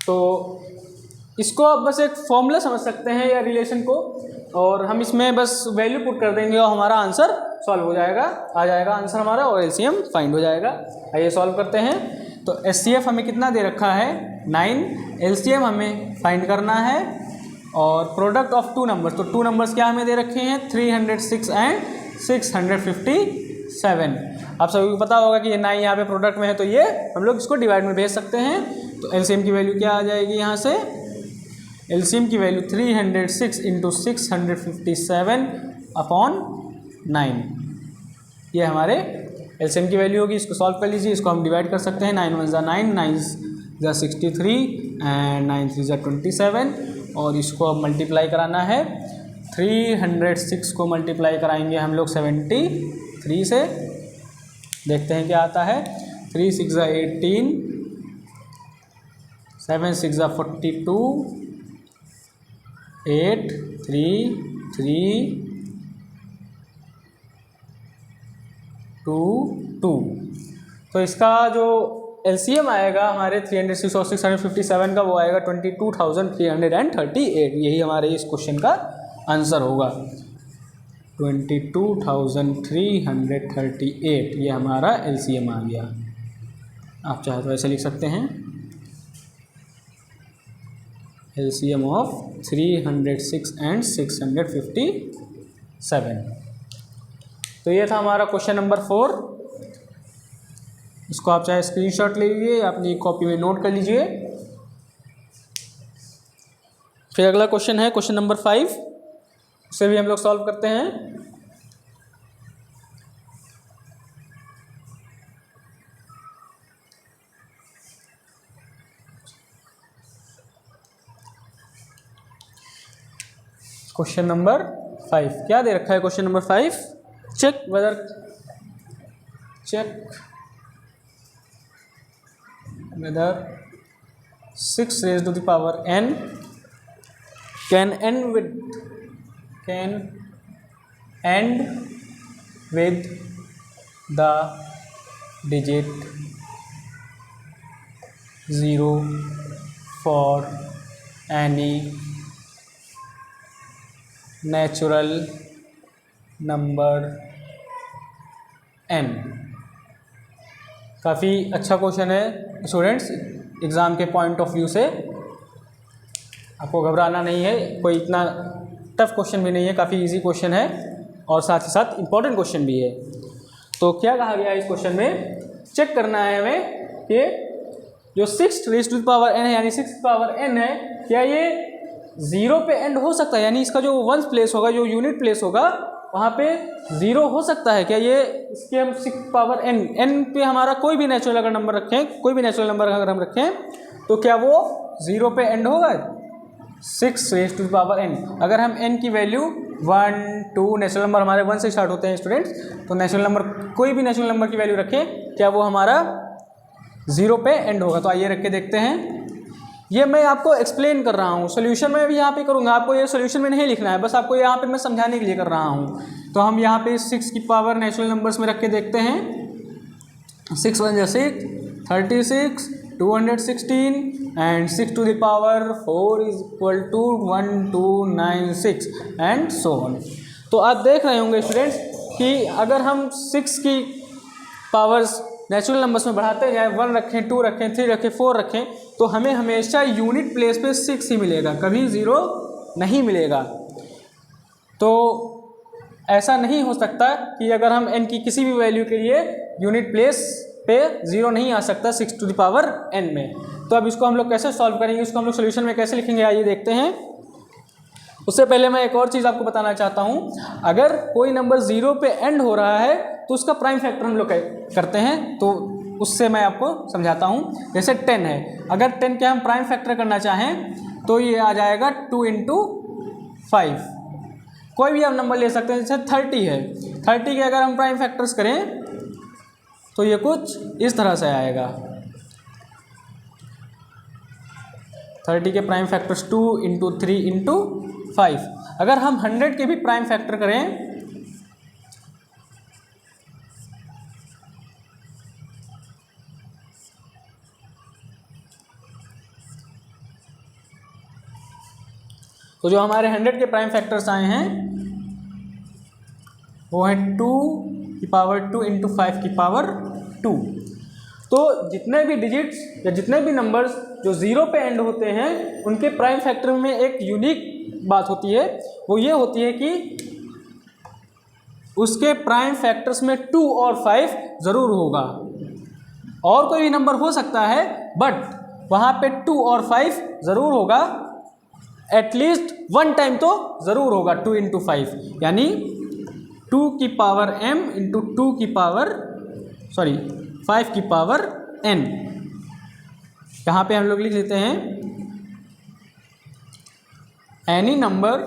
तो इसको आप बस एक फॉर्मूला समझ सकते हैं या रिलेशन को, और हम इसमें बस वैल्यू पुट कर देंगे और हमारा आंसर सॉल्व हो जाएगा, आ जाएगा आंसर हमारा और एलसीएम फाइंड हो जाएगा। आइए सॉल्व करते हैं। तो एचसीएफ हमें कितना दे रखा है 9, एलसीएम हमें फाइंड करना है और प्रोडक्ट ऑफ टू नंबर्स। तो टू नंबर्स क्या हमें दे रखे हैं 306 एंड 657। आप सभी को पता होगा कि ये 9 यहाँ पे प्रोडक्ट में है तो ये हम लोग इसको डिवाइड में भेज सकते हैं। तो एलसीएम की वैल्यू क्या आ जाएगी यहाँ से, एलसीएम की वैल्यू 306 इंटू 657 अपॉन 9, ये हमारे एलसीएम की वैल्यू होगी। इसको सॉल्व कर लीजिए, इसको हम डिवाइड कर सकते हैं। 9 1 ज़ा 9, 9 ज़ा 63 एंड 9 3 ज़ा 27 और इसको अब मल्टीप्लाई कराना है। 306 को मल्टीप्लाई कराएंगे हम लोग 73 से, देखते हैं क्या आता है। 3 6 ज़ा 18, 7 6 ज़ा 42, 8 3 3 2 2। तो इसका जो एलसीएम आएगा हमारे 306 और 657 का वो आएगा 22,338। यही हमारे इस क्वेश्चन का आंसर होगा 22,338। ये हमारा एलसीएम आ गया। आप चाहे तो ऐसे लिख सकते हैं एलसीएम ऑफ 306 एंड 657। तो ये था हमारा क्वेश्चन नंबर 4। इसको आप चाहे स्क्रीनशॉट ले लीजिए या अपनी कॉपी में नोट कर लीजिए। फिर अगला क्वेश्चन है क्वेश्चन नंबर 5, उसे भी हम लोग सॉल्व करते हैं। क्वेश्चन नंबर 5 क्या दे रखा है question number 5, check whether 6 raised to the power n can end with the digit 0 for any natural number n। काफ़ी अच्छा क्वेश्चन है स्टूडेंट्स, एग्ज़ाम के पॉइंट ऑफ व्यू से आपको घबराना नहीं है। कोई इतना टफ क्वेश्चन भी नहीं है, काफ़ी इजी क्वेश्चन है और साथ ही साथ इम्पॉर्टेंट क्वेश्चन भी है। तो क्या कहा गया है इस क्वेश्चन में, चेक करना है हमें कि जो 6 raised to the power n है यानी 6 पावर n है, क्या ये 0 पे एंड हो सकता है, यानी इसका जो वंस प्लेस होगा, जो यूनिट प्लेस होगा वहाँ पे 0 हो सकता है क्या। ये इसके हम 6 पावर n पे हमारा कोई भी नेचुरल अगर नंबर रखें, कोई भी नेचुरल नंबर अगर हम रखें तो क्या वो 0 पे एंड होगा। 6 raised to the power n, अगर हम n की वैल्यू 1 2, नेचुरल नंबर हमारे 1 से स्टार्ट होते हैं स्टूडेंट्स, तो नेचुरल नंबर कोई भी नेचुरल नंबर की वैल्यू रखें, क्या वो हमारा 0 पे एंड होगा। तो आइए रख के देखते हैं। ये मैं आपको एक्सप्लेन कर रहा हूँ, सोल्यूशन मैं भी यहाँ पे करूँगा, आपको ये सोल्यूशन में नहीं लिखना है, बस आपको यहाँ पे मैं समझाने के लिए कर रहा हूँ। तो हम यहाँ पे 6 की पावर नेचुरल नंबर्स में रख के देखते हैं। 6 1 ज़ा 6, 36, 216 and 6 to the power 4 is equal to 1296 and so on. तो आप देख रहे होंगे स्टूडेंट्स कि अगर हम 6 की पावर्स नेचुरल नंबर्स में बढ़ाते जाए, 1 रखें, 2 रखें, 3 रखें, 4 रखें, तो हमें हमेशा यूनिट प्लेस पे 6 ही मिलेगा, कभी 0 नहीं मिलेगा। तो ऐसा नहीं हो सकता कि अगर हम n की किसी भी वैल्यू के लिए यूनिट प्लेस पे 0 नहीं आ सकता 6 टू द पावर n में। तो अब इसको हम लोग कैसे सॉल्व करेंगे, इसको हम लोग सोल्यूशन में कैसे लिखेंगे, आइए देखते हैं। उससे पहले मैं एक और चीज़ आपको बताना चाहता हूँ, अगर कोई नंबर 0 पे एंड हो रहा है तो उसका प्राइम फैक्टर हम लोग करते हैं, तो उससे मैं आपको समझाता हूँ। जैसे 10 है, अगर 10 के हम प्राइम फैक्टर करना चाहें तो ये आ जाएगा 2 × 5। कोई भी आप नंबर ले सकते हैं, जैसे 30 है, 30 के अगर हम प्राइम फैक्टर्स करें तो ये कुछ इस तरह से आएगा। 30 के प्राइम फैक्टर्स 2 × 3 × 5। अगर हम 100 के भी प्राइम फैक्टर करें तो जो हमारे 100 के प्राइम फैक्टर्स आए हैं वो है 2 की पावर 2 × 5 की पावर 2। तो जितने भी डिजिट्स या जितने भी नंबर्स जो 0 पे एंड होते हैं उनके प्राइम फैक्टर में एक यूनिक बात होती है, वो ये होती है कि उसके प्राइम फैक्टर्स में 2 और 5 ज़रूर होगा। और कोई भी नंबर हो सकता है बट वहाँ पे 2 और 5 ज़रूर होगा, एटलीस्ट 1 टाइम तो ज़रूर होगा 2 × 5, यानी 2 की पावर m × 2 की पावर 5 की पावर n। यहाँ पे हम लोग लिख लेते हैं any number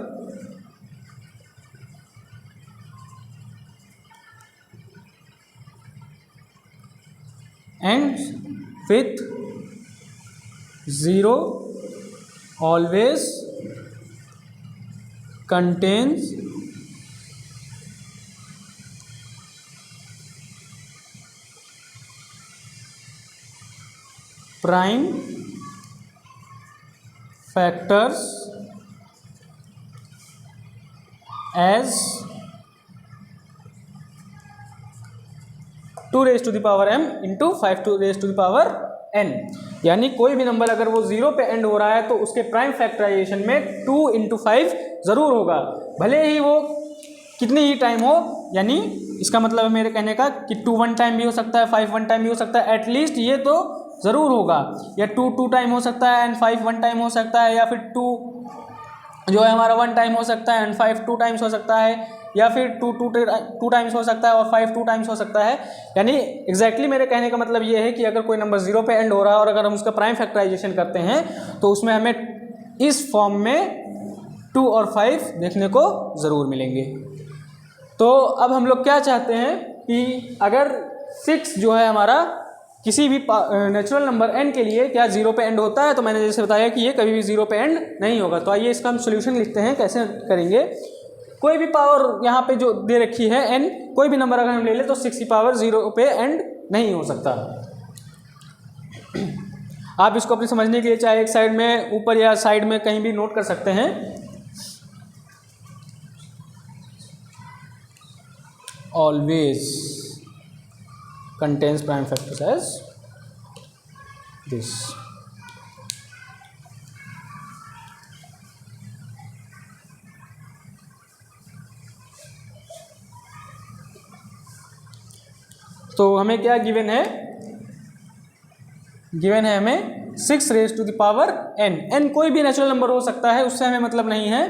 ends with 0 always contains prime factors as 2m × 5 n। यानी कोई भी नंबर अगर वो 0 पे एंड हो रहा है तो उसके प्राइम फैक्टराइजेशन में 2 × 5 ज़रूर होगा, भले ही वो कितनी ही टाइम हो। यानी इसका मतलब है मेरे कहने का कि 2 1 टाइम भी हो सकता है, 5 1 टाइम भी हो सकता है, एटलीस्ट ये तो ज़रूर होगा। या 2 2 टाइम हो सकता है एंड 5 1 टाइम हो सकता है, या फिर 2 जो है हमारा 1 टाइम हो सकता है एंड 5 2 टाइम्स हो सकता है, या फिर 2 टाइम्स हो सकता है और 5 2 टाइम्स हो सकता है। यानी एग्जैक्टली मेरे कहने का मतलब ये है कि अगर कोई नंबर 0 पे एंड हो रहा है और अगर हम उसका प्राइम फैक्टराइजेशन करते हैं तो उसमें हमें इस फॉर्म में 2 और 5 देखने को ज़रूर मिलेंगे। तो अब हम लोग क्या चाहते हैं कि अगर 6 जो है हमारा किसी भी नेचुरल नंबर n के लिए क्या 0 पे एंड होता है, तो मैंने जैसे बताया कि ये कभी भी 0 पे एंड नहीं होगा। तो आइए इसका हम सोल्यूशन लिखते हैं, कैसे करेंगे। कोई भी पावर यहाँ पे जो दे रखी है n, कोई भी नंबर अगर हम ले लें तो 6 की पावर 0 पे एंड नहीं हो सकता। आप इसको अपनी समझने के लिए चाहे एक साइड में ऊपर या साइड में कहीं भी नोट कर सकते हैं। Always contains prime factors as this। तो हमें क्या गिवन है, गिवन है हमें 6 raise to the power n। n कोई भी नेचुरल नंबर हो सकता है, उससे हमें मतलब नहीं है,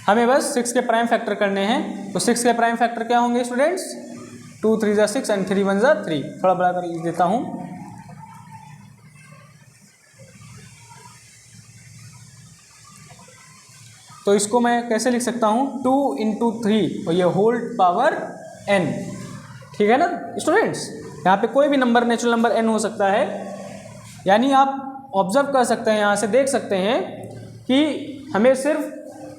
हमें बस 6 के प्राइम फैक्टर करने हैं। तो 6 के प्राइम फैक्टर क्या होंगे स्टूडेंट्स, 2 3 × 6 एंड 3 1 × 3। थोड़ा बड़ा कर लिख देता हूँ। तो इसको मैं कैसे लिख सकता हूँ, 2 × 3 और ये होल पावर n। ठीक है ना स्टूडेंट्स, यहाँ पे कोई भी नंबर नेचुरल नंबर n हो सकता है। यानी आप ऑब्जर्व कर सकते हैं, यहाँ से देख सकते हैं कि हमें सिर्फ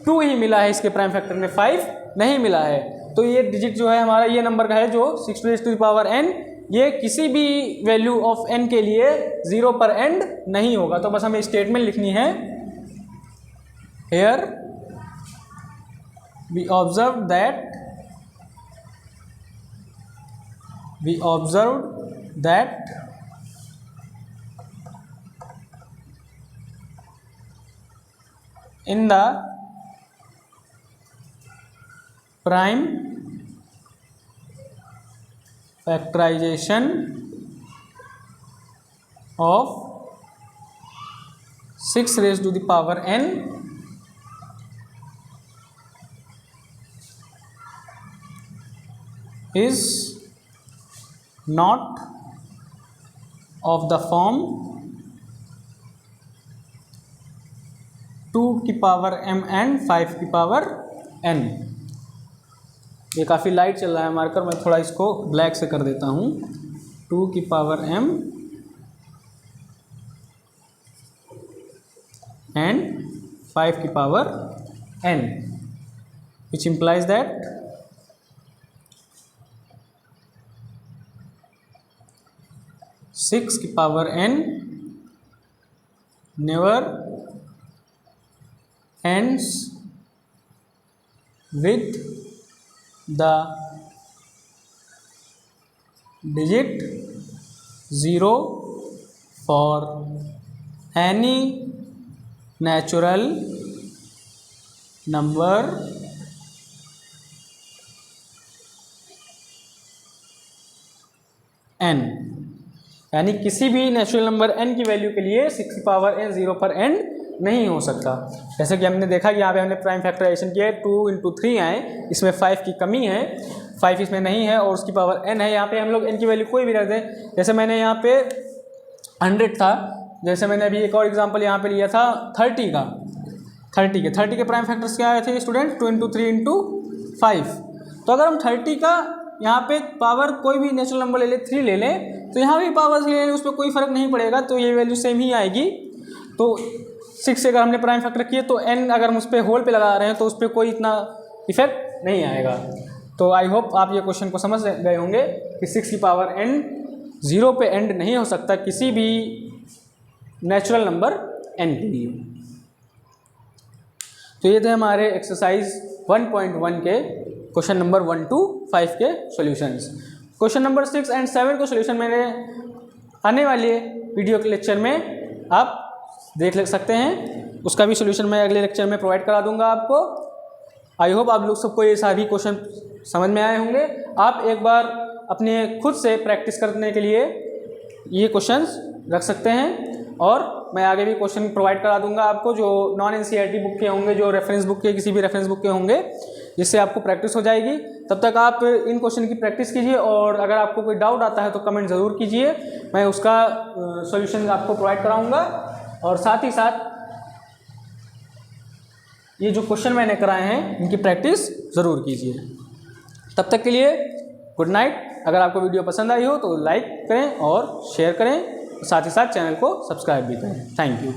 2 ही मिला है, इसके प्राइम फैक्टर में 5 नहीं मिला है। तो ये डिजिट जो है हमारा, ये नंबर का है जो 6 raise to the power n, ये किसी भी वैल्यू ऑफ n के लिए 0 पर एंड नहीं होगा। तो बस हमें स्टेटमेंट लिखनी है, here we observe that we observed that in the prime factorization of 6 raised to the power n is not of the form 2 की पावर m and 5 की पावर n। ये काफ़ी लाइट चल रहा है मार्कर, मैं थोड़ा इसको ब्लैक से कर देता हूँ। 2 की पावर m and 5 की power n, which implies that 6 की power n never ends with the digit 0 for any natural number n, यानी किसी भी नेचुरल नंबर n की वैल्यू के लिए 6 की पावर n 0 पर एंड नहीं हो सकता। जैसे कि हमने देखा कि यहाँ पे हमने प्राइम फैक्टराइजेशन किया है, 2 × 3 आए, इसमें 5 की कमी है, 5 इसमें नहीं है और उसकी पावर n है। यहाँ पे हम लोग n की वैल्यू कोई भी रख दें, जैसे मैंने यहाँ पे 100 था, जैसे मैंने अभी एक और एग्जांपल यहाँ पे लिया था 30 का, 30 के प्राइम फैक्टर्स क्या आए थे स्टूडेंट? 2 × 3 × 5। तो अगर हम 30 का यहाँ पे पावर कोई भी नेचुरल नंबर ले लें, 3 ले लें, तो यहाँ भी पावर 3 ले लें, उस पर कोई फ़र्क नहीं पड़ेगा, तो ये वैल्यू सेम ही आएगी। तो 6 से अगर हमने प्राइम फैक्टर किए तो n अगर हम उस पर होल पे लगा रहे हैं तो उस पर कोई इतना इफेक्ट नहीं आएगा। तो आई होप आप ये क्वेश्चन को समझ गए होंगे कि 6 की पावर n 0 पे एंड नहीं हो सकता किसी भी नेचुरल नंबर n के लिए। तो ये थे हमारे एक्सरसाइज 1.1 के क्वेश्चन नंबर 1 to 5 के सॉल्यूशंस। क्वेश्चन नंबर 6 और 7 को सॉल्यूशन मैंने आने वाले वीडियो के लेक्चर में आप देख सकते हैं, उसका भी सॉल्यूशन मैं अगले लेक्चर में प्रोवाइड करा दूंगा आपको। आई होप आप लोग सबको ये सारी क्वेश्चन समझ में आए होंगे। आप एक बार अपने खुद से प्रैक्टिस करने के लिए ये क्वेश्चंस रख सकते हैं और मैं आगे भी क्वेश्चन प्रोवाइड करा दूंगा आपको, जो नॉन एनसीईआरटी बुक के होंगे, जो रेफरेंस बुक के, किसी भी रेफरेंस बुक के होंगे, जिससे आपको प्रैक्टिस हो जाएगी। तब तक आप इन क्वेश्चन की प्रैक्टिस कीजिए और अगर आपको कोई डाउट आता है तो कमेंट ज़रूर कीजिए, मैं उसका सॉल्यूशन आपको प्रोवाइड कराऊंगा। और साथ ही साथ ये जो क्वेश्चन मैंने कराए हैं इनकी प्रैक्टिस ज़रूर कीजिए। तब तक के लिए गुड नाइट। अगर आपको वीडियो पसंद आई हो तो लाइक करें और शेयर करें, साथ ही साथ चैनल को सब्सक्राइब भी करें। Thank you.